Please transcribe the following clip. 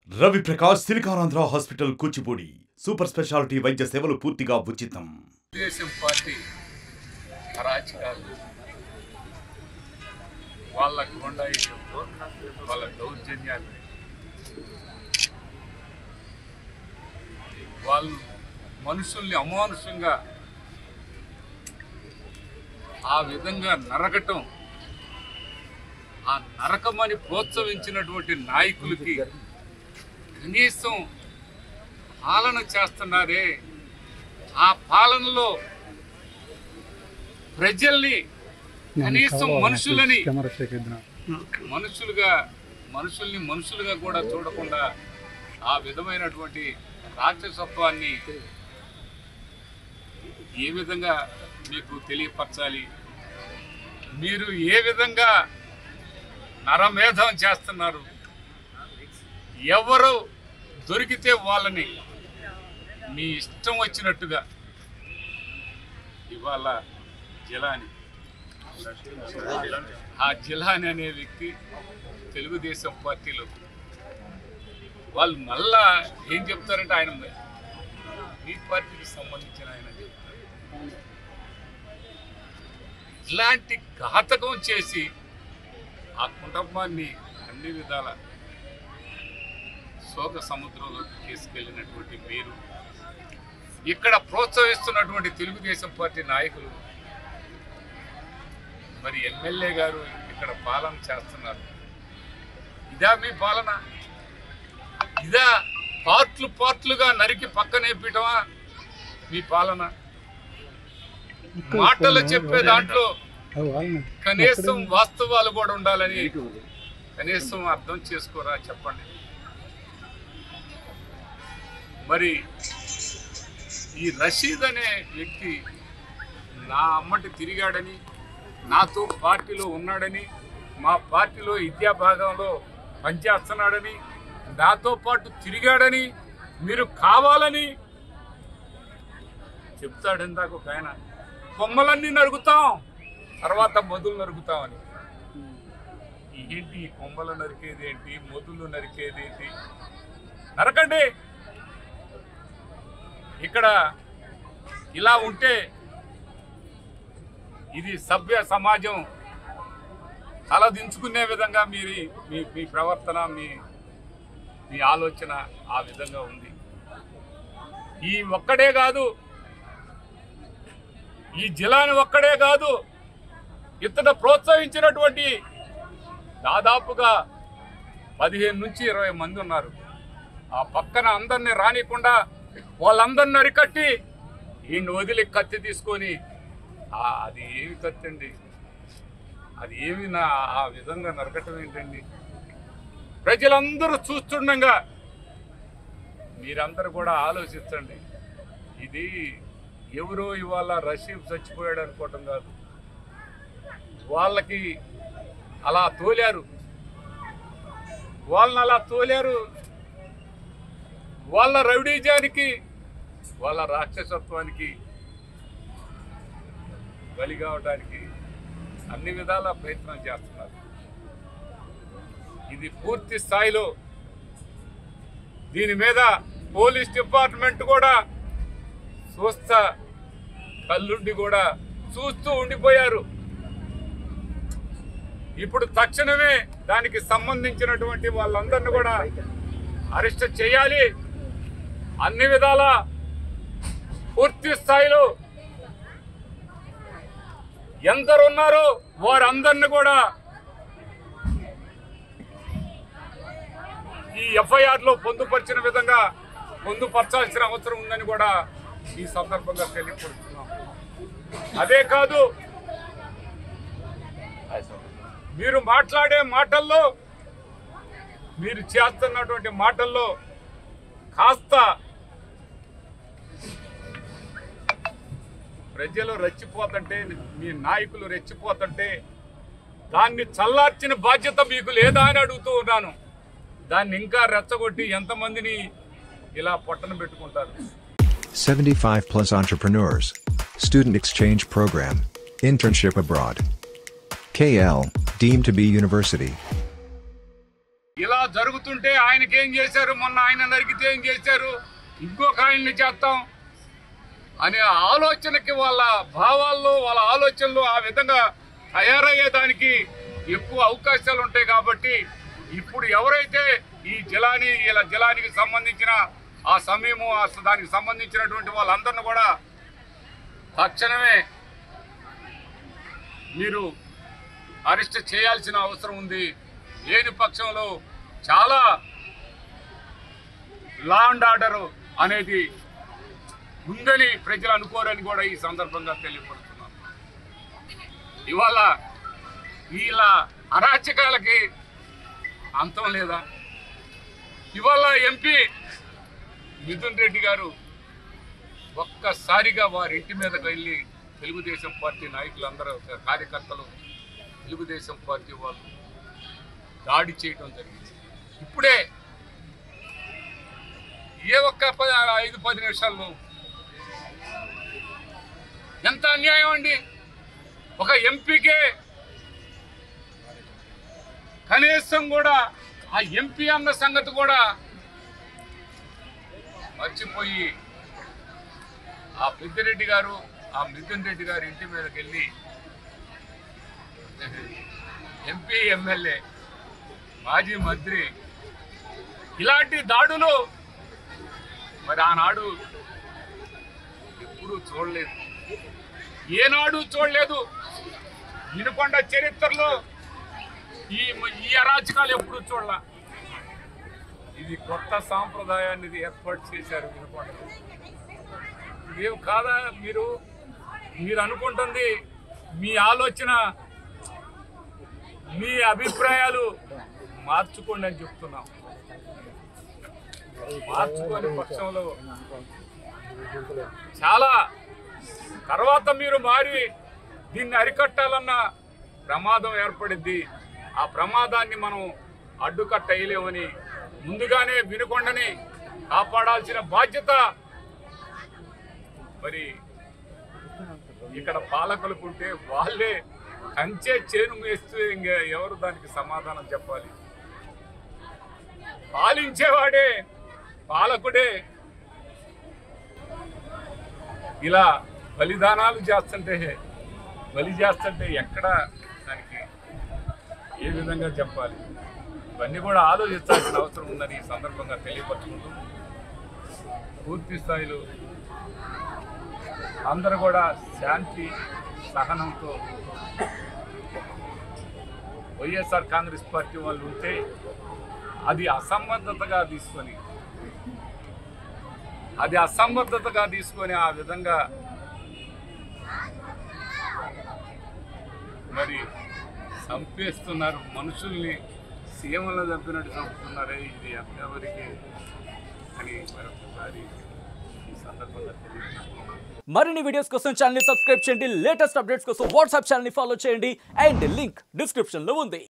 Ravi Prakash Siliconandhra hospital Kuchipudi super speciality వైద్య సేవలు పూర్తిగా ఉచితం. దేశం పార్టీ అరాచకాలు, వాళ్ళ గుండాయిజంతో, వాళ్ళ దౌర్జన్యాలు, వాళ్ళు మనుషుల్ని అమానుషంగా ఆ విధంగా నరకటం, ఆ నరకమని ప్రోత్సహించినటువంటి నాయకులకి కనీసం పాలన చేస్తున్నారే, ఆ పాలనలో ప్రజల్ని కనీసం మనుషులుగా కూడా చూడకుండా ఆ విధమైనటువంటి రాక్షసత్వాన్ని ఏ విధంగా మీకు తెలియపరచాలి? మీరు ఏ విధంగా నరమేధం చేస్తున్నారు? ఎవరు దొరికితే వాళ్ళని మీ ఇష్టం వచ్చినట్టుగా ఇవాళ జిలాని, ఆ జిలాని అనే వ్యక్తి తెలుగుదేశం పార్టీలో వాళ్ళు మళ్ళా ఏం చెప్తారంటే ఆయన మీ పార్టీకి సంబంధించిన ఆయన చెప్తారు. ఇలాంటి ఘాతకం చేసి ఆ కుటుంబాన్ని అన్ని విధాల శోక సముద్రంలోకి తీసుకెళ్ళినటువంటి మీరు ఇక్కడ ప్రోత్సహిస్తున్నటువంటి తెలుగుదేశం పార్టీ నాయకులు, మరి ఎమ్మెల్యే గారు ఇక్కడ పాలన చేస్తున్నారు. ఇదా మీ పాలన? ఇదా పార్ట్లుగా నరికి పక్కనేపటమా మీ పాలన? మాటలు చెప్పే దాంట్లో కనీసం వాస్తవాలు కూడా ఉండాలని కనీసం అర్థం చేసుకోరా? చెప్పండి. మరి ఈ రషీద్ అనే వ్యక్తి నా అమ్మటి తిరిగాడని, నాతో పార్టీలో ఉన్నాడని, మా పార్టీలో విద్యా భాగంలో పనిచేస్తున్నాడని, నాతో పాటు తిరిగాడని మీరు కావాలని చెప్తాడు. ఇందాక ఒక ఆయన కొమ్మలన్నీ నరుకుతాం, తర్వాత మొదలు నరుకుతామని. ఏంటి ఈ కొమ్మలు నరికేది ఏంటి, మొదలు నరికేది ఏంటి? నరకండి. ఇక్కడ ఇలా ఉంటే ఇది సభ్య సమాజం తలదించుకునే విధంగా మీ ప్రవర్తన, మీ ఆలోచన ఆ విధంగా ఉంది. ఈ ఒక్కడే కాదు, ఈ జిల్లాని ఒక్కడే కాదు, ఇతను ప్రోత్సహించినటువంటి దాదాపుగా 15 నుంచి 20 మంది ఉన్నారు. ఆ పక్కన అందరినీ రానికుండా వాళ్ళందరిని అరికట్టి ఈయన వదిలి కత్తి తీసుకొని, అది ఏమి కత్తి అండి? అది ఏమి ఆ విధంగా నరకటం ఏంటండి? ప్రజలందరూ చూస్తుండగా మీరందరూ కూడా ఆలోచించండి. ఇది ఎవరో ఇవాళ రషీద్ చచ్చిపోయాడు అనుకోవటం కాదు, వాళ్ళకి అలా తోలారు, వాళ్ళని అలా తోలారు. వాళ్ళ రౌడీజానికి, వాళ్ళ రాక్షసత్వానికి బలి కావడానికి అన్ని విధాల ప్రయత్నం చేస్తున్నారు. ఇది పూర్తి స్థాయిలో దీని మీద పోలీస్ డిపార్ట్మెంట్ కూడా కళ్ళుండి కూడా చూస్తూ ఉండిపోయారు. ఇప్పుడు తక్షణమే దానికి సంబంధించినటువంటి వాళ్ళందరినీ కూడా అరెస్ట్ చేయాలి. అన్ని విధాల పూర్తి స్థాయిలో ఎందరున్నారో వారందరినీ కూడా ఈ ఎఫ్ఐఆర్లో పొందుపరిచిన విధంగా పొందుపరచాల్సిన అవసరం ఉందని కూడా ఈ సందర్భంగా తెలియపరుస్తున్నాం. అదే కాదు, మీరు మాట్లాడే మాటల్లో, మీరు చేస్తున్నటువంటి మాటల్లో కాస్త ప్రజలు రెచ్చిపోతుంటే, మీ నాయకులు రెచ్చిపోతుంటే దాన్ని చల్లార్చిన బాధ్యత మీకు లేదా అని అడుగుతూ ఉన్నాను. దాన్ని ఇంకా రెచ్చగొట్టి ఎంతమందిని ఇలా పొట్టన పెట్టుకుంటారు? 75+ entrepreneurs, student exchange program, internship abroad. KL, deemed to be university. ఇలా జరుగుతుంటే ఆయనకేం చేశారు, మొన్న ఆయన నరికితే ఏం చేశారు, ఇంకొక ఆయన్ని చేస్తాం అనే ఆలోచనకి వాళ్ళ భావాల్లో వాళ్ళ ఆలోచనలు ఆ విధంగా తయారయ్యేదానికి ఎక్కువ అవకాశాలు ఉంటాయి. కాబట్టి ఇప్పుడు ఎవరైతే ఈ జిలానికి సంబంధించిన ఆ సమయము దానికి సంబంధించినటువంటి వాళ్ళందరినీ కూడా తక్షణమే మీరు అరెస్ట్ చేయాల్సిన అవసరం ఉంది. లేని పక్షంలో చాలా లా అండ్ ఆర్డర్ అనేది ఉందని ప్రజలు అనుకోరని కూడా ఈ సందర్భంగా తెలియపడుతున్నాను. ఇవాళ వీళ్ళ అరాచకాలకి అంతం లేదా? ఇవాళ ఎంపీ మిథున్ రెడ్డి గారు ఒక్కసారిగా వారి ఇంటి మీదకి వెళ్ళి తెలుగుదేశం పార్టీ నాయకులందరూ కార్యకర్తలు తెలుగుదేశం పార్టీ వాళ్ళు దాడి చేయడం జరిగింది. ఇప్పుడే ఏ ఒక్క 5-10 నిమిషాల్లో ఎంత అన్యాయం అండి! ఒక ఎంపీకే కనీసం కూడా ఆ ఎంపీ అన్న సంగతి కూడా మర్చిపోయి ఆ పెద్దిరెడ్డి గారు ఆ మిథున్ రెడ్డి గారి ఇంటి మీదకి వెళ్ళి ఎంపీ, ఎమ్మెల్యే, మాజీ మంత్రి ఇలాంటి దాడులు మరి ఆనాడు ఎప్పుడూ చూడలేదు, ఏనాడు చూడలేదు. వినుకొండ చరిత్రలో ఈ అరాచకాలు ఎప్పుడు చూడలే. ఇది కొత్త సాంప్రదాయాన్ని ఏర్పాటు చేశారు వినుకొండలో. ఇదేం కాదా? మీరు అనుకుంటుంది మీ ఆలోచన, మీ అభిప్రాయాలు మార్చుకోండి అని చెప్తున్నాం. మార్చుకోని పక్షంలో చాలా తర్వాత మీరు మారి దీన్ని అరికట్టాలన్న ప్రమాదం ఏర్పడింది. ఆ ప్రమాదాన్ని మనం అడ్డుకట్టేయలేమని ముందుగానే వినుకొండని కాపాడాల్సిన బాధ్యత మరి ఇక్కడ పాలకులుకుంటే వాళ్ళే కంచే చేను వేస్తూ ఇంకా ఎవరు దానికి సమాధానం చెప్పాలి? పాలించేవాడే, పాలకుడే ఇలా బలిదానాలు బలి చేస్తుంటే ఎక్కడ దానికి ఏ విధంగా చెప్పాలి? ఇవన్నీ కూడా ఆలోచించాల్సిన అవసరం ఉందని ఈ సందర్భంగా తెలియపరుచుకుంటూ పూర్తి స్థాయిలో అందరూ కూడా శాంతి సహనంతో వైఎస్ఆర్ కాంగ్రెస్ పార్టీ వాళ్ళు ఉంటే అది అసమర్థతగా తీసుకొని ఆ విధంగా మరి చంపేస్తున్నారు. మనుషుల్ని సీఎంలను చంపినట్టు చంపుతున్నారే, ఇది ఎవరికి అని మరొకసారి ఈ సందర్భంగా తెలియజేస్తున్నాను. మరిన్ని వీడియోస్ కోసం ఛానల్ ని సబ్స్క్రైబ్ చేయండి. లేటెస్ట్ అప్డేట్స్ కోసం వాట్సాప్ ఛానల్ ని ఫాలో చేయండి. అండ్ లింక్ డిస్క్రిప్షన్ లో ఉంది.